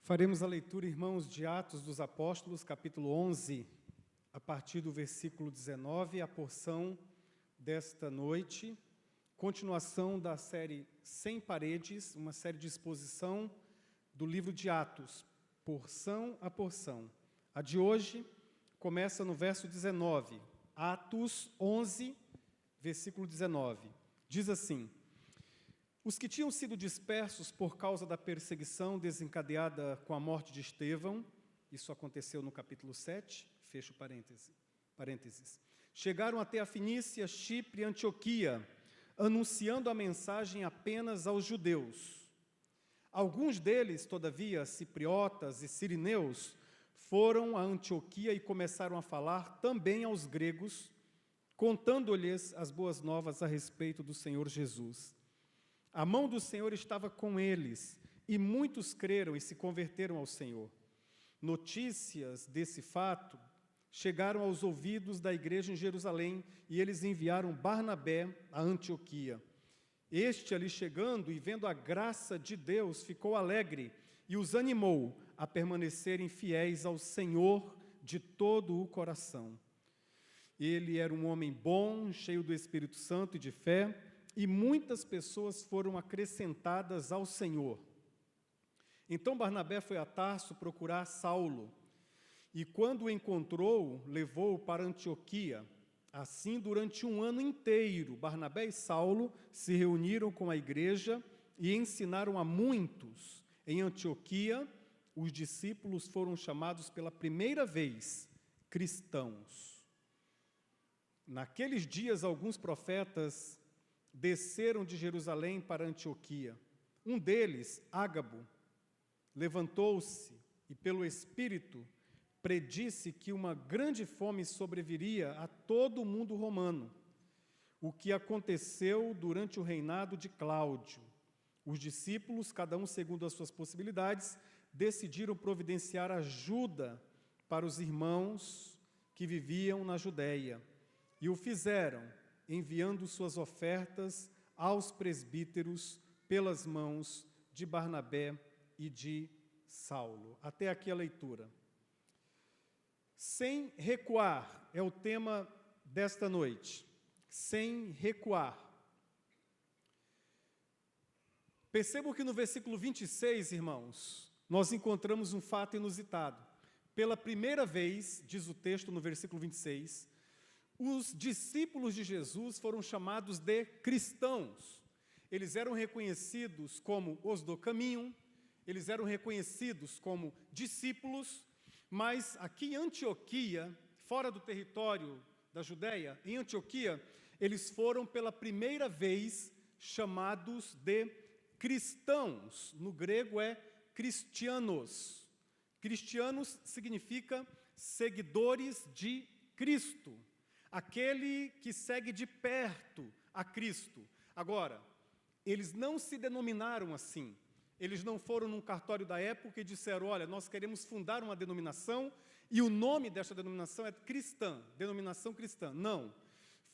Faremos a leitura, irmãos, de Atos dos Apóstolos, capítulo 11, a partir do versículo 19, a porção desta noite, continuação da série Sem Paredes, uma série de exposição do livro de Atos, porção a porção. A de hoje começa no verso 19, Atos 11, versículo 19. Diz assim: os que tinham sido dispersos por causa da perseguição desencadeada com a morte de Estevão, isso aconteceu no capítulo 7, fecho parênteses, chegaram até a Fenícia, Chipre e Antioquia, anunciando a mensagem apenas aos judeus. Alguns deles, todavia, cipriotas e sirineus, foram a Antioquia e começaram a falar também aos gregos, contando-lhes as boas novas a respeito do Senhor Jesus. A mão do Senhor estava com eles, e muitos creram e se converteram ao Senhor. Notícias desse fato chegaram aos ouvidos da igreja em Jerusalém, e eles enviaram Barnabé a Antioquia. Este, ali chegando e vendo a graça de Deus, ficou alegre e os animou a permanecerem fiéis ao Senhor de todo o coração. Ele era um homem bom, cheio do Espírito Santo e de fé, e muitas pessoas foram acrescentadas ao Senhor. Então Barnabé foi a Tarso procurar Saulo, e quando o encontrou, levou-o para Antioquia. Assim, durante um ano inteiro, Barnabé e Saulo se reuniram com a igreja e ensinaram a muitos. Em Antioquia, os discípulos foram chamados pela primeira vez cristãos. Naqueles dias, alguns profetas desceram de Jerusalém para Antioquia. Um deles, Ágabo, levantou-se e, pelo Espírito, predisse que uma grande fome sobreviria a todo o mundo romano, o que aconteceu durante o reinado de Cláudio. Os discípulos, cada um segundo as suas possibilidades, decidiram providenciar ajuda para os irmãos que viviam na Judéia, e o fizeram, enviando suas ofertas aos presbíteros pelas mãos de Barnabé e de Saulo. Até aqui a leitura. Sem recuar é o tema desta noite. Sem recuar. Percebam que no versículo 26, irmãos, nós encontramos um fato inusitado. Pela primeira vez, diz o texto no versículo 26, os discípulos de Jesus foram chamados de cristãos. Eles eram reconhecidos como os do caminho, eles eram reconhecidos como discípulos, mas aqui em Antioquia, fora do território da Judéia, em Antioquia, eles foram pela primeira vez chamados de cristãos. No grego é cristianos. Cristianos significa seguidores de Cristo. Aquele que segue de perto a Cristo. Agora, eles não se denominaram assim. Eles não foram num cartório da época e disseram, olha, nós queremos fundar uma denominação e o nome desta denominação é cristã, denominação cristã. Não.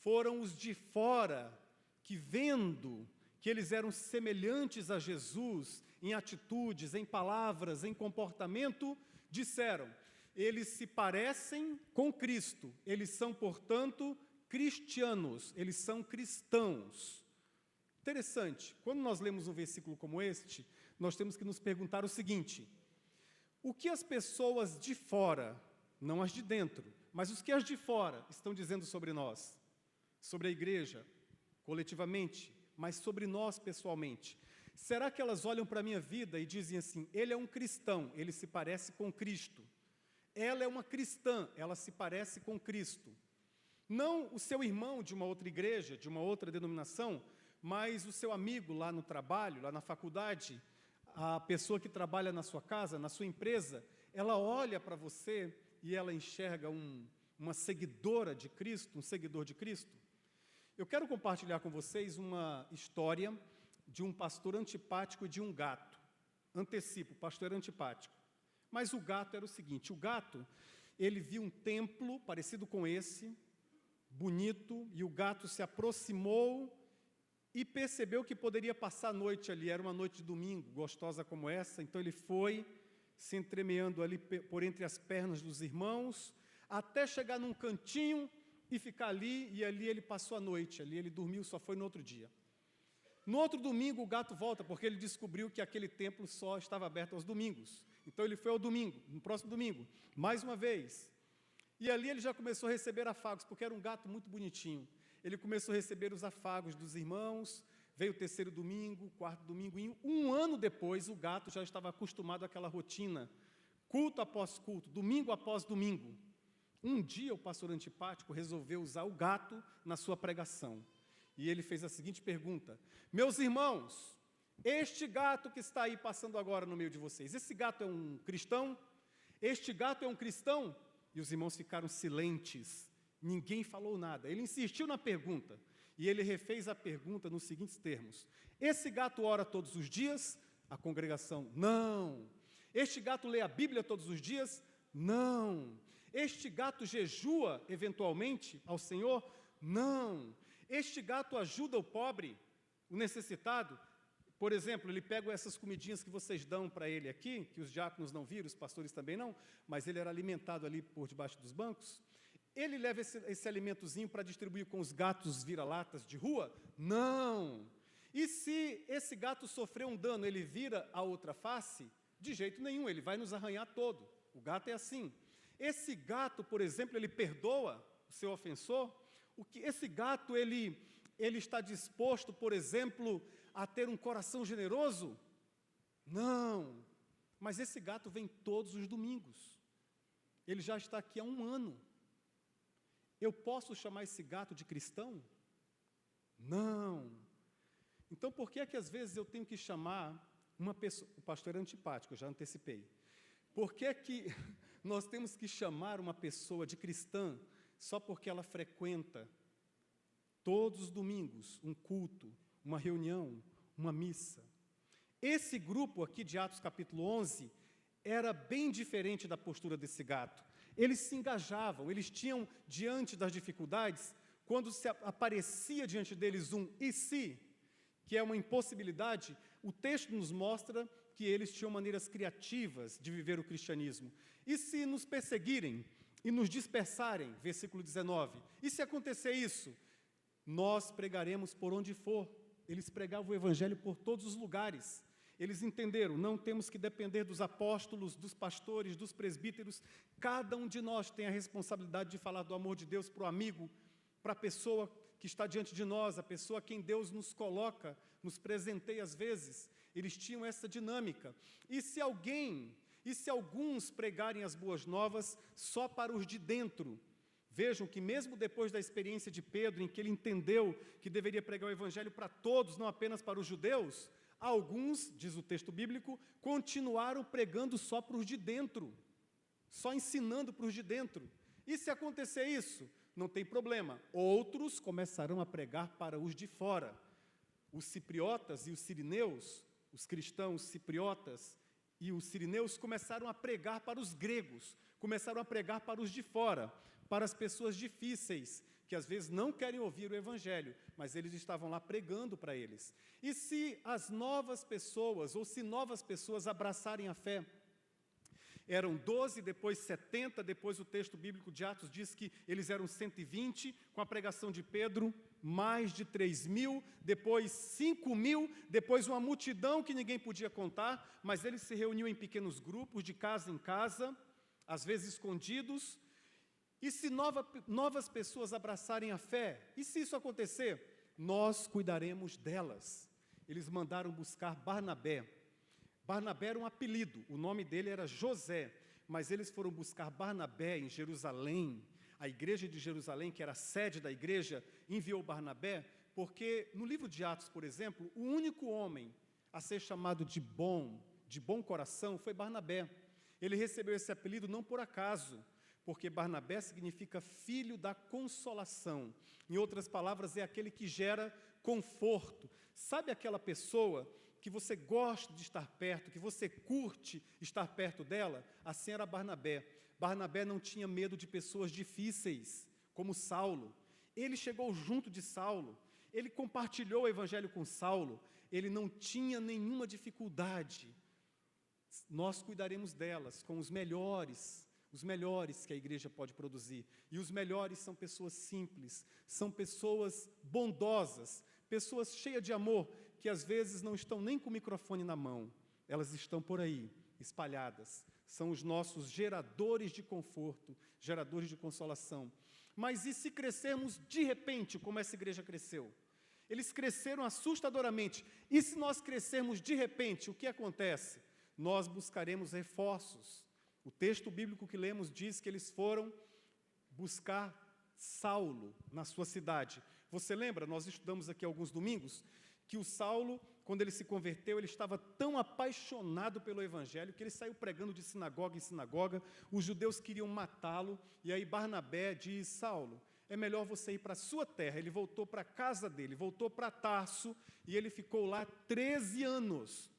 Foram os de fora que, vendo que eles eram semelhantes a Jesus em atitudes, em palavras, em comportamento, disseram, eles se parecem com Cristo, eles são, portanto, cristianos, eles são cristãos. Interessante, quando nós lemos um versículo como este, nós temos que nos perguntar o seguinte: o que as pessoas de fora, não as de dentro, mas os que as de fora estão dizendo sobre nós, sobre a igreja, coletivamente, mas sobre nós pessoalmente? Será que elas olham para a minha vida e dizem assim, ele é um cristão, ele se parece com Cristo? Ela é uma cristã, ela se parece com Cristo. Não o seu irmão de uma outra igreja, de uma outra denominação, mas o seu amigo lá no trabalho, lá na faculdade, a pessoa que trabalha na sua casa, na sua empresa, ela olha para você e ela enxerga uma seguidora de Cristo, um seguidor de Cristo. Eu quero compartilhar com vocês uma história de um pastor antipático e de um gato. Antecipo, o pastor era antipático. Mas o gato era o seguinte, o gato, ele viu um templo parecido com esse, bonito, e o gato se aproximou e percebeu que poderia passar a noite ali, era uma noite de domingo, gostosa como essa, então ele foi, se entremeando ali por entre as pernas dos irmãos, até chegar num cantinho e ficar ali, e ali ele passou a noite, ali ele dormiu, só foi no outro dia. No outro domingo o gato volta, porque ele descobriu que aquele templo só estava aberto aos domingos. Então ele foi ao domingo, no próximo domingo, mais uma vez. E ali ele já começou a receber afagos, porque era um gato muito bonitinho. Ele começou a receber os afagos dos irmãos, veio o terceiro domingo, quarto domingo, e um ano depois o gato já estava acostumado àquela rotina, culto após culto, domingo após domingo. Um dia o pastor Antipático resolveu usar o gato na sua pregação. E ele fez a seguinte pergunta: meus irmãos, este gato que está aí passando agora no meio de vocês, esse gato é um cristão? Este gato é um cristão? E os irmãos ficaram silentes, ninguém falou nada. Ele insistiu na pergunta, e ele refez a pergunta nos seguintes termos: esse gato ora todos os dias? A congregação: não. Este gato lê a Bíblia todos os dias? Não. Este gato jejua eventualmente ao Senhor? Não. Este gato ajuda o pobre, o necessitado? Por exemplo, ele pega essas comidinhas que vocês dão para ele aqui, que os diáconos não viram, os pastores também não, mas ele era alimentado ali por debaixo dos bancos. Ele leva esse alimentozinho para distribuir com os gatos vira-latas de rua? Não. E se esse gato sofrer um dano, ele vira a outra face? De jeito nenhum, ele vai nos arranhar todo. O gato é assim. Esse gato, por exemplo, ele perdoa o seu ofensor? Esse gato, ele está disposto, por exemplo, a ter um coração generoso? Não. Mas esse gato vem todos os domingos. Ele já está aqui há um ano. Eu posso chamar esse gato de cristão? Não. Então, por que é que às vezes eu tenho que chamar uma pessoa... O pastor é antipático, eu já antecipei. Por que é que nós temos que chamar uma pessoa de cristã só porque ela frequenta todos os domingos um culto, uma reunião, uma missa? Esse grupo aqui de Atos capítulo 11 era bem diferente da postura desse gato. Eles se engajavam, eles tinham, diante das dificuldades, quando se aparecia diante deles um "e se", que é uma impossibilidade, o texto nos mostra que eles tinham maneiras criativas de viver o cristianismo. E se nos perseguirem e nos dispersarem, versículo 19, e se acontecer isso, nós pregaremos por onde for. Eles pregavam o evangelho por todos os lugares. Eles entenderam, não temos que depender dos apóstolos, dos pastores, dos presbíteros. Cada um de nós tem a responsabilidade de falar do amor de Deus para o amigo, para a pessoa que está diante de nós, a pessoa a quem Deus nos coloca, nos presenteia às vezes. Eles tinham essa dinâmica. E se alguns pregarem as boas novas só para os de dentro? Vejam que mesmo depois da experiência de Pedro, em que ele entendeu que deveria pregar o evangelho para todos, não apenas para os judeus, alguns, diz o texto bíblico, continuaram pregando só para os de dentro, só ensinando para os de dentro. E se acontecer isso, não tem problema. Outros começarão a pregar para os de fora. Os cipriotas e os sirineus, os cristãos cipriotas e os sirineus começaram a pregar para os gregos, começaram a pregar para os de fora, para as pessoas difíceis, que às vezes não querem ouvir o evangelho, mas eles estavam lá pregando para eles. E se as novas pessoas, ou se novas pessoas abraçarem a fé, eram 12, depois 70, depois o texto bíblico de Atos diz que eles eram 120, com a pregação de Pedro, mais de 3.000, depois 5.000, depois uma multidão que ninguém podia contar, mas eles se reuniam em pequenos grupos, de casa em casa, às vezes escondidos. E se novas pessoas abraçarem a fé, e se isso acontecer, nós cuidaremos delas. Eles mandaram buscar Barnabé. Barnabé era um apelido, o nome dele era José, mas eles foram buscar Barnabé em Jerusalém. A igreja de Jerusalém, que era a sede da igreja, enviou Barnabé, porque no livro de Atos, por exemplo, o único homem a ser chamado de bom coração, foi Barnabé. Ele recebeu esse apelido não por acaso, porque Barnabé significa filho da consolação. Em outras palavras, é aquele que gera conforto. Sabe aquela pessoa que você gosta de estar perto, que você curte estar perto dela? Assim era Barnabé. Barnabé não tinha medo de pessoas difíceis, como Saulo. Ele chegou junto de Saulo, ele compartilhou o evangelho com Saulo, ele não tinha nenhuma dificuldade. nós cuidaremos delas com os melhores que a igreja pode produzir. E os melhores são pessoas simples, são pessoas bondosas, pessoas cheias de amor, que às vezes não estão nem com o microfone na mão, elas estão por aí, espalhadas. São os nossos geradores de conforto, geradores de consolação. Mas e se crescermos de repente, como essa igreja cresceu? Eles cresceram assustadoramente. E se nós crescermos de repente, o que acontece? Nós buscaremos reforços. O texto bíblico que lemos diz que eles foram buscar Saulo na sua cidade. Você lembra, nós estudamos aqui alguns domingos, que o Saulo, quando ele se converteu, ele estava tão apaixonado pelo Evangelho, que ele saiu pregando de sinagoga em sinagoga, os judeus queriam matá-lo, e aí Barnabé diz, Saulo, é melhor você ir para a sua terra. Ele voltou para a casa dele, voltou para Tarso, e ele ficou lá 13 anos,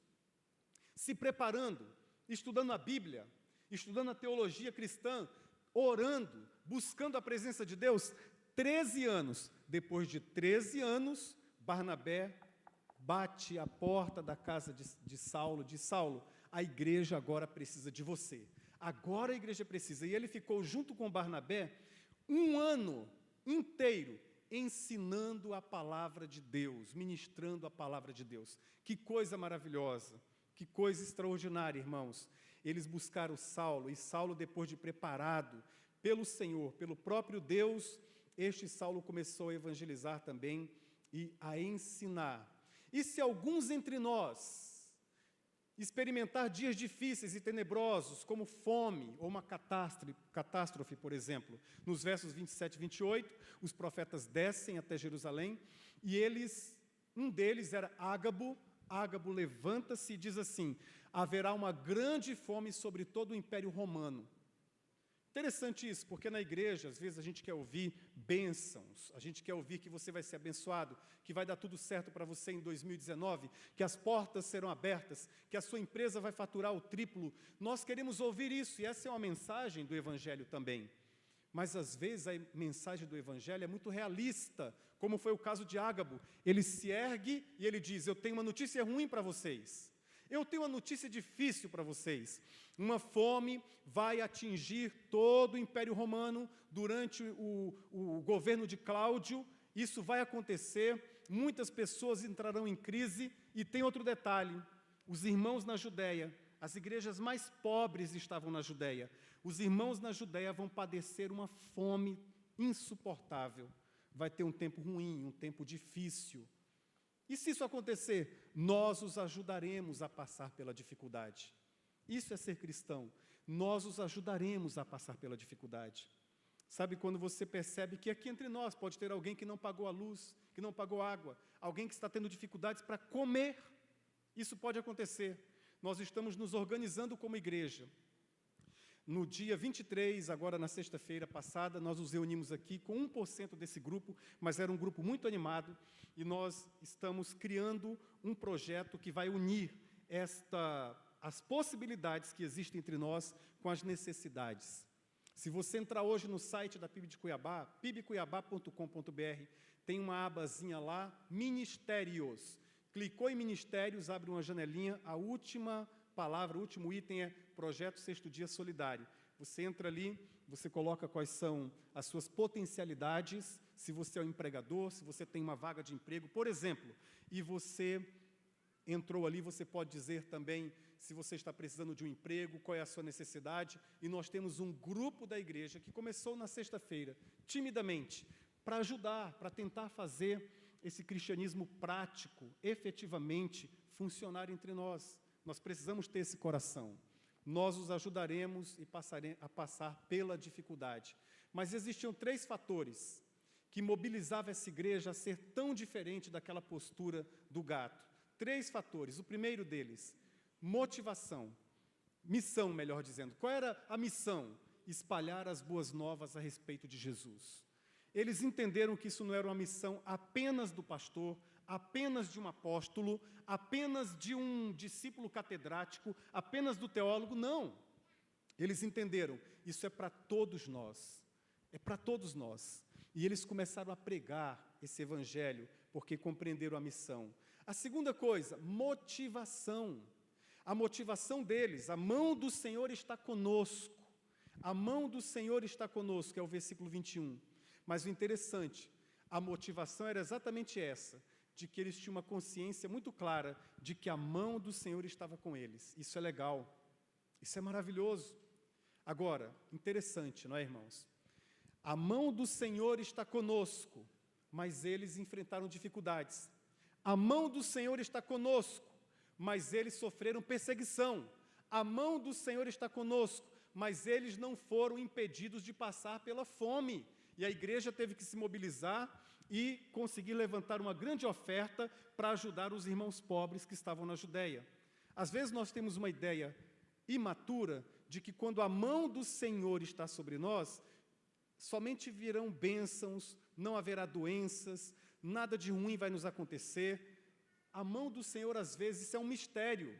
se preparando, estudando a Bíblia, estudando a teologia cristã, orando, buscando a presença de Deus, 13 anos. Depois de 13 anos, Barnabé bate a porta da casa de Saulo, diz, Saulo, a igreja agora precisa de você. Agora a igreja precisa. E ele ficou junto com Barnabé 1 ano inteiro ensinando a palavra de Deus, ministrando a palavra de Deus. Que coisa maravilhosa, que coisa extraordinária, irmãos. Eles buscaram Saulo, e Saulo, depois de preparado pelo Senhor, pelo próprio Deus, este Saulo começou a evangelizar também e a ensinar. E se alguns entre nós experimentar dias difíceis e tenebrosos, como fome ou uma catástrofe, por exemplo, nos versos 27 e 28, os profetas descem até Jerusalém, e um deles era Ágabo. Ágabo levanta-se e diz assim, haverá uma grande fome sobre todo o Império Romano. Interessante isso, porque na igreja, às vezes, a gente quer ouvir bênçãos, a gente quer ouvir que você vai ser abençoado, que vai dar tudo certo para você em 2019, que as portas serão abertas, que a sua empresa vai faturar o triplo. Nós queremos ouvir isso, e essa é uma mensagem do Evangelho também. Mas, às vezes, a mensagem do Evangelho é muito realista, como foi o caso de Ágabo. Ele se ergue e ele diz, eu tenho uma notícia ruim para vocês. Eu tenho uma notícia difícil para vocês. Uma fome vai atingir todo o Império Romano durante o governo de Cláudio. Isso vai acontecer, muitas pessoas entrarão em crise. E tem outro detalhe, os irmãos na Judéia, as igrejas mais pobres estavam na Judéia. Os irmãos na Judéia vão padecer uma fome insuportável. Vai ter um tempo ruim, um tempo difícil. E se isso acontecer, nós os ajudaremos a passar pela dificuldade. Isso é ser cristão. Nós os ajudaremos a passar pela dificuldade. Sabe, quando você percebe que aqui entre nós pode ter alguém que não pagou a luz, que não pagou a água, alguém que está tendo dificuldades para comer, isso pode acontecer. Nós estamos nos organizando como igreja. No dia 23, agora na sexta-feira passada, nós nos reunimos aqui com 1% desse grupo, mas era um grupo muito animado, e nós estamos criando um projeto que vai unir as possibilidades que existem entre nós com as necessidades. Se você entrar hoje no site da PIB de Cuiabá, pibcuiabá.com.br, tem uma abazinha lá, Ministérios. Clicou em Ministérios, abre uma janelinha, a última palavra, o último item é Projeto Sexto Dia Solidário. Você entra ali, você coloca quais são as suas potencialidades, se você é um empregador, se você tem uma vaga de emprego, por exemplo, e você entrou ali, você pode dizer também se você está precisando de um emprego, qual é a sua necessidade, e nós temos um grupo da igreja que começou na sexta-feira, timidamente, para ajudar, para tentar fazer esse cristianismo prático, efetivamente, funcionar entre nós. Nós precisamos ter esse coração. Nós os ajudaremos a passar pela dificuldade. Mas existiam 3 fatores que mobilizavam essa igreja a ser tão diferente daquela postura do gato. 3 fatores. O primeiro deles, motivação. Missão, melhor dizendo. Qual era a missão? Espalhar as boas novas a respeito de Jesus. Eles entenderam que isso não era uma missão apenas do pastor, apenas de um apóstolo, apenas de um discípulo catedrático, apenas do teólogo, não. Eles entenderam, isso é para todos nós, é para todos nós. E eles começaram a pregar esse evangelho, porque compreenderam a missão. A segunda coisa, motivação. A motivação deles, a mão do Senhor está conosco. A mão do Senhor está conosco, é o versículo 21. Mas o interessante, a motivação era exatamente essa, de que eles tinham uma consciência muito clara de que a mão do Senhor estava com eles. Isso é legal, isso é maravilhoso. Agora, interessante, não é, irmãos? A mão do Senhor está conosco, mas eles enfrentaram dificuldades. A mão do Senhor está conosco, mas eles sofreram perseguição. A mão do Senhor está conosco, mas eles não foram impedidos de passar pela fome. E a igreja teve que se mobilizar e conseguir levantar uma grande oferta para ajudar os irmãos pobres que estavam na Judéia. Às vezes nós temos uma ideia imatura de que quando a mão do Senhor está sobre nós, somente virão bênçãos, não haverá doenças, nada de ruim vai nos acontecer. A mão do Senhor, às vezes, isso é um mistério.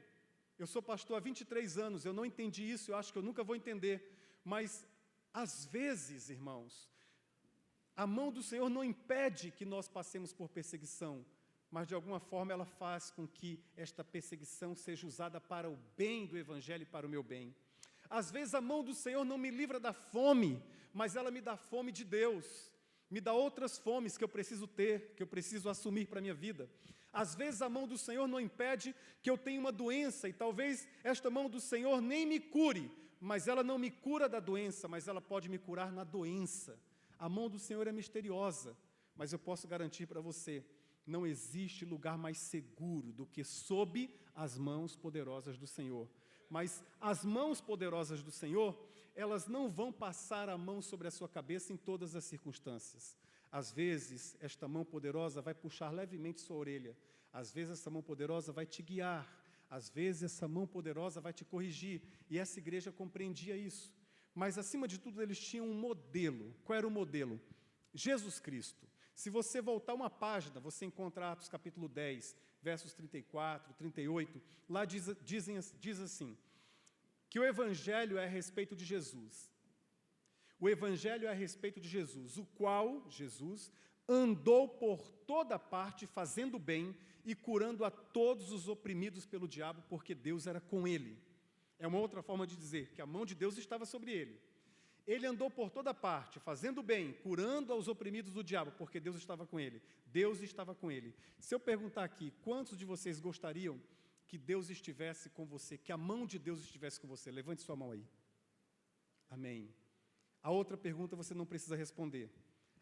Eu sou pastor há 23 anos, eu não entendi isso, eu acho que eu nunca vou entender. Mas, às vezes, irmãos, a mão do Senhor não impede que nós passemos por perseguição, mas, de alguma forma, ela faz com que esta perseguição seja usada para o bem do Evangelho e para o meu bem. Às vezes, a mão do Senhor não me livra da fome, mas ela me dá fome de Deus, me dá outras fomes que eu preciso ter, que eu preciso assumir para a minha vida. Às vezes, a mão do Senhor não impede que eu tenha uma doença, e talvez esta mão do Senhor nem me cure, mas ela não me cura da doença, mas ela pode me curar na doença. A mão do Senhor é misteriosa, mas eu posso garantir para você, não existe lugar mais seguro do que sob as mãos poderosas do Senhor. Mas as mãos poderosas do Senhor, elas não vão passar a mão sobre a sua cabeça em todas as circunstâncias. Às vezes, esta mão poderosa vai puxar levemente sua orelha. Às vezes, essa mão poderosa vai te guiar. Às vezes, essa mão poderosa vai te corrigir. E essa igreja compreendia isso. Mas, acima de tudo, eles tinham um modelo. Qual era o modelo? Jesus Cristo. Se você voltar uma página, você encontra Atos capítulo 10, versos 34, 38. Lá diz assim, que o Evangelho é a respeito de Jesus. O Evangelho é a respeito de Jesus, o qual, Jesus, andou por toda parte fazendo bem e curando a todos os oprimidos pelo diabo, porque Deus era com ele. É uma outra forma de dizer que a mão de Deus estava sobre ele. Ele andou por toda parte, fazendo bem, curando aos oprimidos do diabo, porque Deus estava com ele. Deus estava com ele. Se eu perguntar aqui, quantos de vocês gostariam que Deus estivesse com você, que a mão de Deus estivesse com você? Levante sua mão aí. Amém. A outra pergunta você não precisa responder.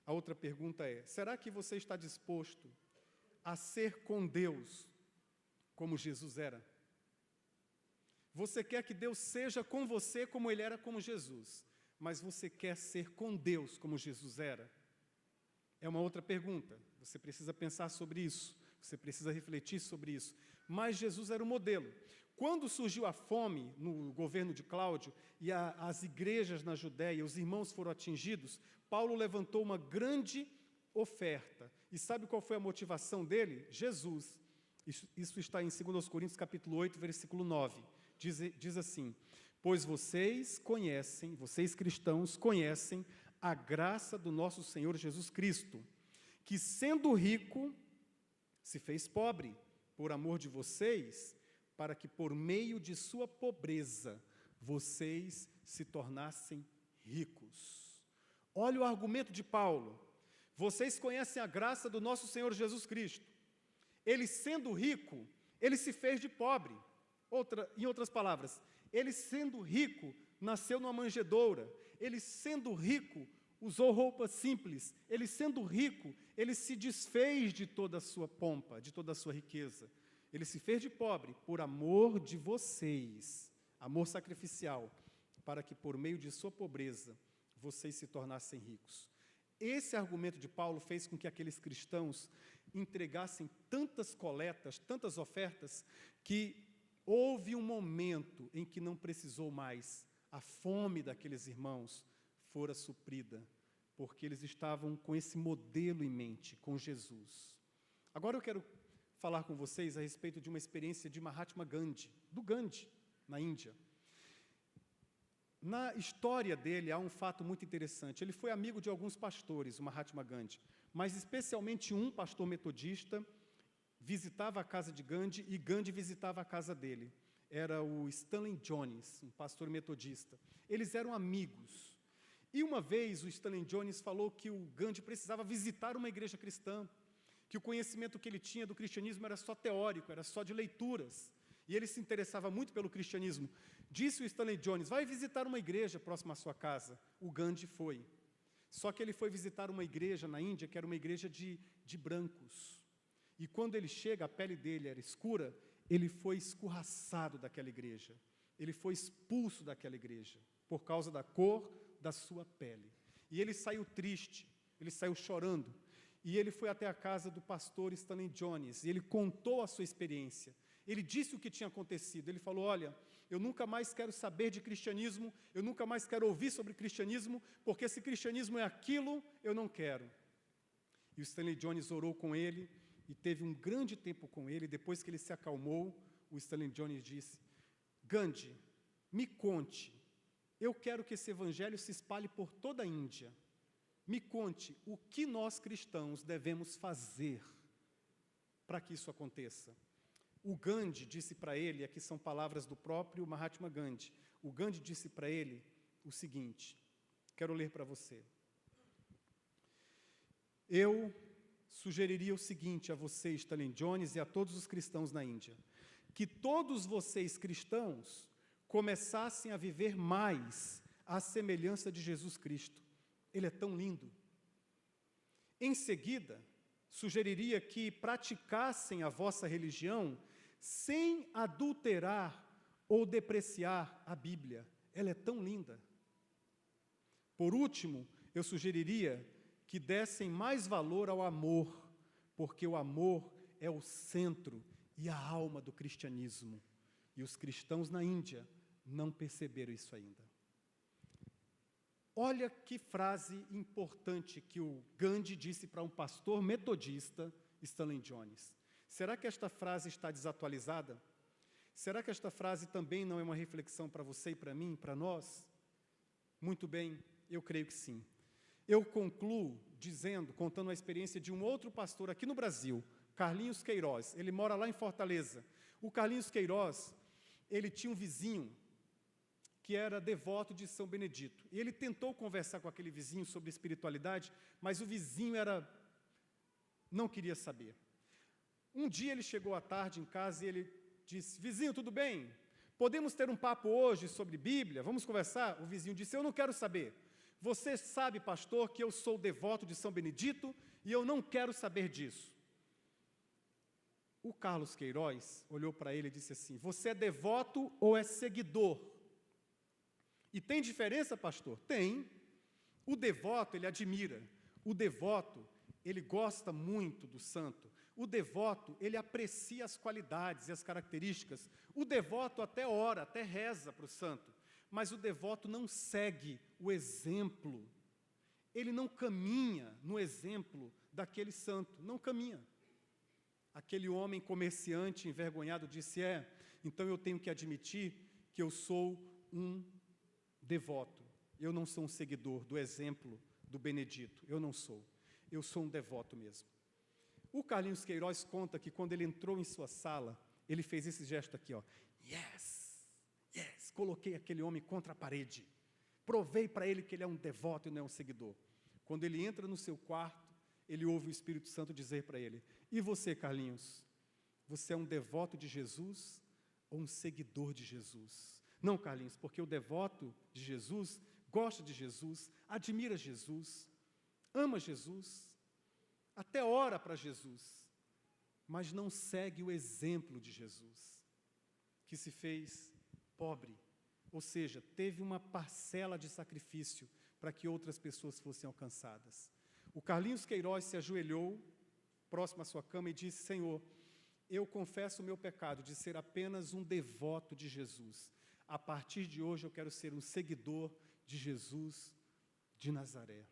A outra pergunta é, será que você está disposto a ser com Deus como Jesus era? Você quer que Deus seja com você como Ele era como Jesus, mas você quer ser com Deus como Jesus era? É uma outra pergunta. Você precisa pensar sobre isso. Você precisa refletir sobre isso. Mas Jesus era o modelo. Quando surgiu a fome no governo de Cláudio e as igrejas na Judéia, os irmãos foram atingidos, Paulo levantou uma grande oferta. E sabe qual foi a motivação dele? Jesus. Isso está em 2 Coríntios capítulo 8, versículo 9. Diz assim, pois vocês cristãos, conhecem a graça do nosso Senhor Jesus Cristo, que sendo rico, se fez pobre, por amor de vocês, para que por meio de sua pobreza, vocês se tornassem ricos. Olha o argumento de Paulo. Vocês conhecem a graça do nosso Senhor Jesus Cristo. Ele sendo rico, ele se fez de pobre. Em outras palavras, ele sendo rico, nasceu numa manjedoura. Ele sendo rico, usou roupas simples. Ele sendo rico, ele se desfez de toda a sua pompa, de toda a sua riqueza. Ele se fez de pobre por amor de vocês, amor sacrificial, para que por meio de sua pobreza vocês se tornassem ricos. Esse argumento de Paulo fez com que aqueles cristãos entregassem tantas coletas, tantas ofertas, que houve um momento em que não precisou mais. A fome daqueles irmãos fora suprida, porque eles estavam com esse modelo em mente, com Jesus. Agora eu quero falar com vocês a respeito de uma experiência de Mahatma Gandhi, do Gandhi, na Índia. Na história dele há um fato muito interessante. Ele foi amigo de alguns pastores, o Mahatma Gandhi, mas especialmente um pastor metodista visitava a casa de Gandhi e Gandhi visitava a casa dele. era o Stanley Jones, um pastor metodista. Eles eram amigos. E uma vez o Stanley Jones falou que o Gandhi precisava visitar uma igreja cristã, que o conhecimento que ele tinha do cristianismo era só teórico, era só de leituras. E ele se interessava muito pelo cristianismo. Disse o Stanley Jones, vai visitar uma igreja próxima à sua casa. O Gandhi foi. Só que ele foi visitar uma igreja na Índia, que era uma igreja de brancos. E quando ele chega, a pele dele era escura, ele foi escorraçado daquela igreja. Ele foi expulso daquela igreja, por causa da cor da sua pele. E ele saiu triste, ele saiu chorando. E ele foi até a casa do pastor Stanley Jones, e ele contou a sua experiência. Ele disse o que tinha acontecido. Ele falou, olha, eu nunca mais quero saber de cristianismo, eu nunca mais quero ouvir sobre cristianismo, porque se cristianismo é aquilo, eu não quero. E o Stanley Jones orou com ele, e teve um grande tempo com ele. Depois que ele se acalmou, o Stanley Jones disse, Gandhi, me conte, eu quero que esse evangelho se espalhe por toda a Índia. Me conte o que nós cristãos devemos fazer para que isso aconteça. O Gandhi disse para ele, aqui são palavras do próprio Mahatma Gandhi, o Gandhi disse para ele o seguinte, quero ler para você. Eu sugeriria o seguinte a você, Stanley Jones, e a todos os cristãos na Índia, que todos vocês cristãos começassem a viver mais à semelhança de Jesus Cristo. Ele é tão lindo. Em seguida, sugeriria que praticassem a vossa religião sem adulterar ou depreciar a Bíblia. Ela é tão linda. Por último, eu sugeriria que dessem mais valor ao amor, porque o amor é o centro e a alma do cristianismo. E os cristãos na Índia não perceberam isso ainda. Olha que frase importante que o Gandhi disse para um pastor metodista, Stanley Jones. Será que esta frase está desatualizada? Será que esta frase também não é uma reflexão para você e para mim, para nós? Muito bem, eu creio que sim. Eu concluo contando a experiência de um outro pastor aqui no Brasil, Carlinhos Queiroz. Ele mora lá em Fortaleza. O Carlinhos Queiroz, ele tinha um vizinho que era devoto de São Benedito. E ele tentou conversar com aquele vizinho sobre espiritualidade, mas o vizinho não queria saber. Um dia ele chegou à tarde em casa e ele disse, vizinho, tudo bem? Podemos ter um papo hoje sobre Bíblia? Vamos conversar? O vizinho disse, eu não quero saber. Você sabe, pastor, que eu sou devoto de São Benedito e eu não quero saber disso. O Carlos Queiroz olhou para ele e disse assim, você é devoto ou é seguidor? E tem diferença, pastor? Tem. O devoto, ele admira. O devoto, ele gosta muito do santo. O devoto, ele aprecia as qualidades e as características. O devoto até ora, até reza para o santo. Mas o devoto não segue o exemplo. Ele não caminha no exemplo daquele santo. Não caminha. Aquele homem comerciante envergonhado disse, então eu tenho que admitir que eu sou um devoto. Eu não sou um seguidor do exemplo do Benedito. Eu não sou. Eu sou um devoto mesmo. O Carlinhos Queiroz conta que quando ele entrou em sua sala, ele fez esse gesto aqui, ó. Yes, yes. Coloquei aquele homem contra a parede. Provei para ele que ele é um devoto e não é um seguidor. Quando ele entra no seu quarto, ele ouve o Espírito Santo dizer para ele, e você, Carlinhos? Você é um devoto de Jesus ou um seguidor de Jesus? Não, Carlinhos, porque o devoto de Jesus gosta de Jesus, admira Jesus, ama Jesus, até ora para Jesus, mas não segue o exemplo de Jesus, que se fez pobre, ou seja, teve uma parcela de sacrifício para que outras pessoas fossem alcançadas. O Carlinhos Queiroz se ajoelhou próximo à sua cama e disse, Senhor, eu confesso o meu pecado de ser apenas um devoto de Jesus. A partir de hoje eu quero ser um seguidor de Jesus de Nazaré.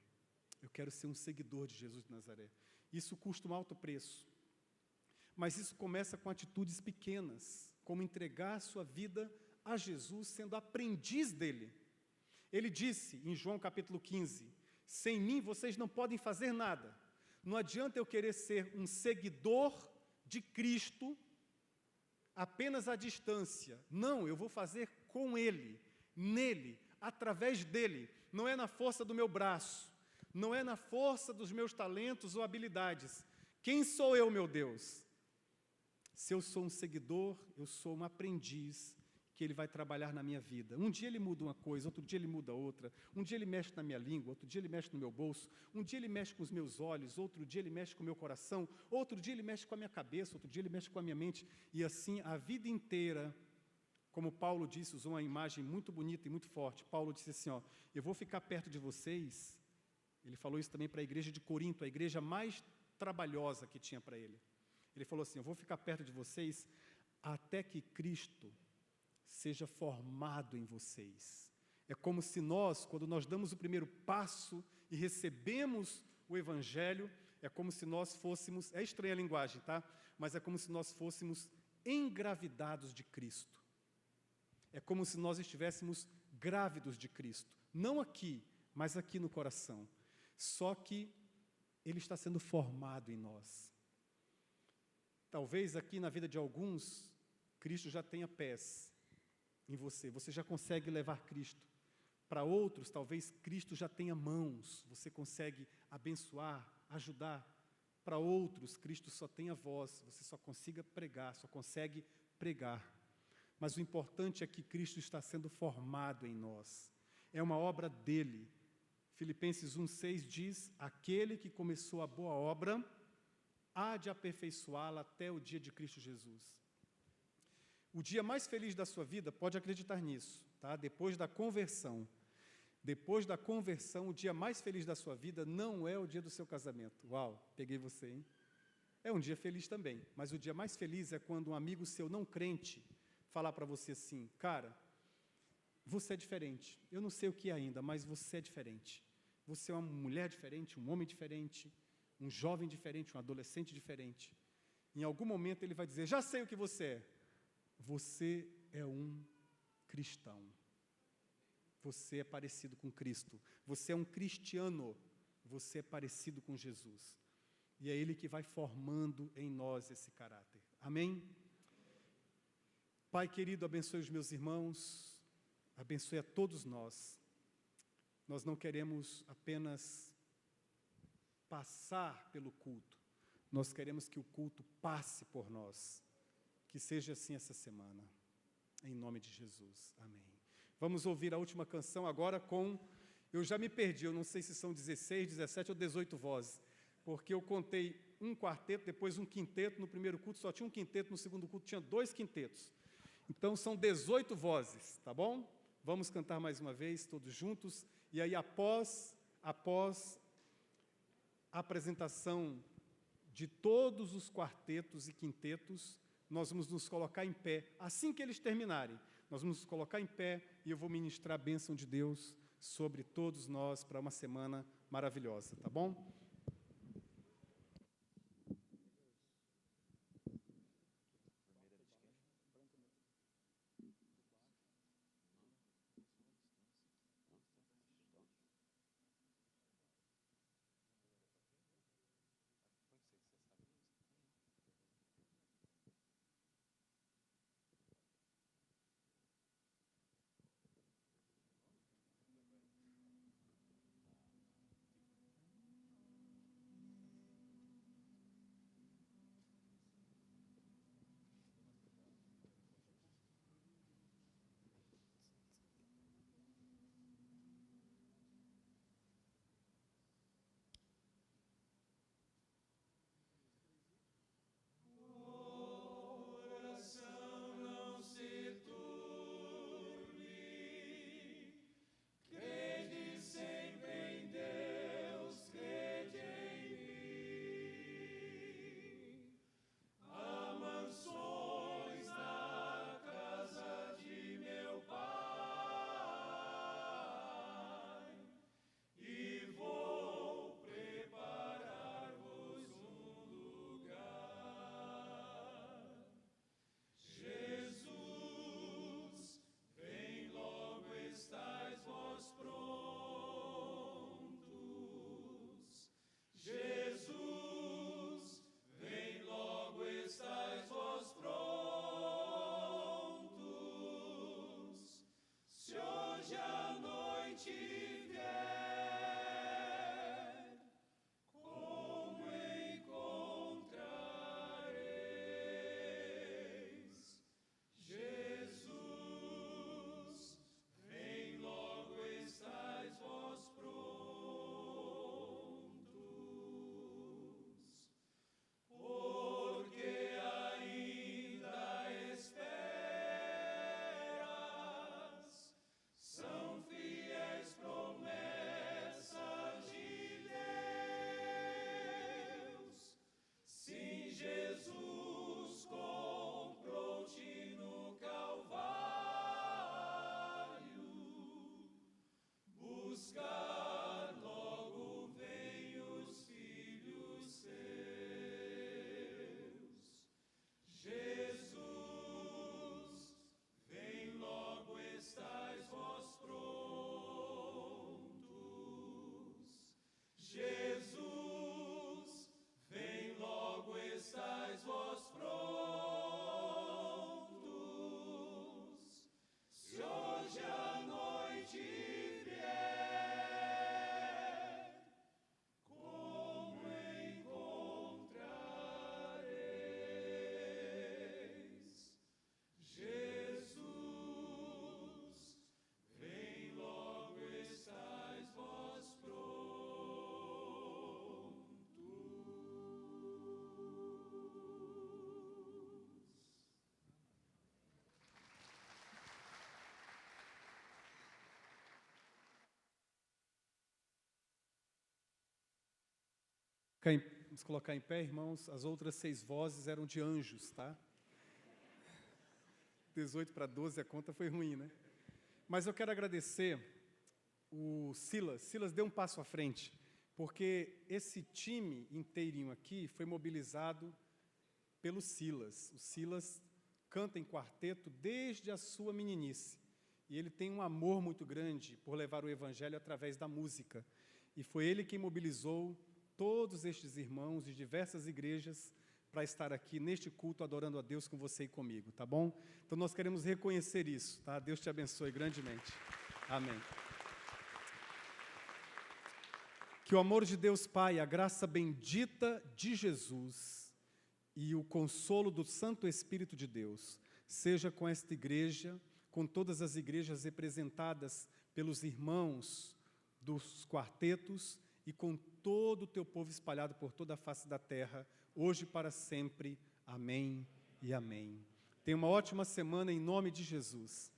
Eu quero ser um seguidor de Jesus de Nazaré. Isso custa um alto preço. Mas isso começa com atitudes pequenas, como entregar a sua vida a Jesus, sendo aprendiz dele. Ele disse, em João capítulo 15, sem mim vocês não podem fazer nada. Não adianta eu querer ser um seguidor de Cristo apenas à distância. Não, eu vou fazer com Ele, nele, através dele. Não é na força do meu braço, não é na força dos meus talentos ou habilidades. Quem sou eu, meu Deus? Se eu sou um seguidor, eu sou um aprendiz que Ele vai trabalhar na minha vida. Um dia Ele muda uma coisa, outro dia Ele muda outra. Um dia Ele mexe na minha língua, outro dia Ele mexe no meu bolso. Um dia Ele mexe com os meus olhos, outro dia Ele mexe com o meu coração. Outro dia Ele mexe com a minha cabeça, outro dia Ele mexe com a minha mente. E assim, a vida inteira, como Paulo disse, usou uma imagem muito bonita e muito forte. Paulo disse assim, ó, eu vou ficar perto de vocês. Ele falou isso também para a igreja de Corinto, a igreja mais trabalhosa que tinha para ele. Ele falou assim, eu vou ficar perto de vocês até que Cristo seja formado em vocês. É como se nós, quando nós damos o primeiro passo e recebemos o Evangelho, é como se nós fôssemos, é estranha a linguagem, tá? Mas é como se nós fôssemos engravidados de Cristo. É como se nós estivéssemos grávidos de Cristo. Não aqui, mas aqui no coração. Só que Ele está sendo formado em nós. Talvez aqui na vida de alguns, Cristo já tenha pés em você. Você já consegue levar Cristo. Para outros, talvez Cristo já tenha mãos. Você consegue abençoar, ajudar. Para outros, Cristo só tenha voz. Você só consiga pregar, só consegue pregar. Mas o importante é que Cristo está sendo formado em nós. É uma obra dele. Filipenses 1,6 diz, aquele que começou a boa obra, há de aperfeiçoá-la até o dia de Cristo Jesus. O dia mais feliz da sua vida, pode acreditar nisso, tá? Depois da conversão, o dia mais feliz da sua vida não é o dia do seu casamento. Uau, peguei você, hein? É um dia feliz também, mas o dia mais feliz é quando um amigo seu não crente falar para você assim, cara, você é diferente. Eu não sei o que é ainda, mas você é diferente. Você é uma mulher diferente, um homem diferente, um jovem diferente, um adolescente diferente. Em algum momento ele vai dizer, já sei o que você é. Você é um cristão. Você é parecido com Cristo. Você é um cristiano. Você é parecido com Jesus. E é Ele que vai formando em nós esse caráter. Amém? Pai querido, abençoe os meus irmãos. Abençoe a todos nós. Nós não queremos apenas passar pelo culto. Nós queremos que o culto passe por nós. Que seja assim essa semana. Em nome de Jesus. Amém. Vamos ouvir a última canção agora com... Eu já me perdi, eu não sei se são 16, 17 ou 18 vozes. Porque eu contei um quarteto, depois um quinteto. No primeiro culto só tinha um quinteto, no segundo culto tinha 2 quintetos. Então são 18 vozes, tá bom? Vamos cantar mais uma vez, todos juntos. E aí, após a apresentação de todos os quartetos e quintetos, nós vamos nos colocar em pé. Assim que eles terminarem, nós vamos nos colocar em pé e eu vou ministrar a bênção de Deus sobre todos nós para uma semana maravilhosa, tá bom? Vamos colocar em pé, irmãos. As outras 6 vozes eram de anjos, tá? 18 para 12, a conta foi ruim, né? Mas eu quero agradecer o Silas. Silas deu um passo à frente, porque esse time inteirinho aqui foi mobilizado pelo Silas. O Silas canta em quarteto desde a sua meninice. E ele tem um amor muito grande por levar o evangelho através da música. E foi ele quem mobilizou todos estes irmãos de diversas igrejas para estar aqui neste culto adorando a Deus com você e comigo, tá bom? Então nós queremos reconhecer isso, tá? Deus te abençoe grandemente. Amém. Que o amor de Deus Pai, a graça bendita de Jesus e o consolo do Santo Espírito de Deus seja com esta igreja, com todas as igrejas representadas pelos irmãos dos quartetos e com todo o teu povo espalhado por toda a face da terra, hoje e para sempre. Amém e amém. Tenha uma ótima semana em nome de Jesus.